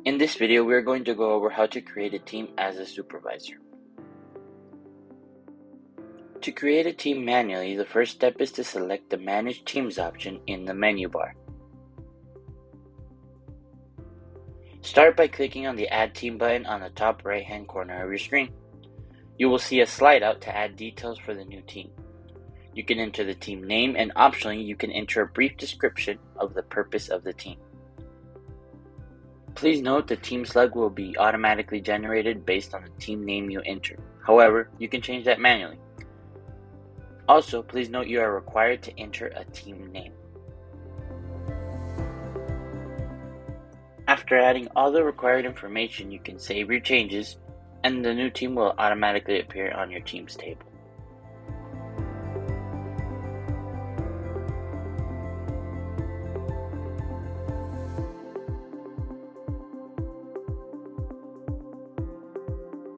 In this video, we are going to go over how to create a team as a supervisor. To create a team manually, the first step is to select the Manage Teams option in the menu bar. Start by clicking on the Add Team button on the top right-hand corner of your screen. You will see a slide out to add details for the new team. You can enter the team name, and optionally, you can enter a brief description of the purpose of the team. Please note the team slug will be automatically generated based on the team name you enter. However, you can change that manually. Also, please note you are required to enter a team name. After adding all the required information, you can save your changes, and the new team will automatically appear on your teams table.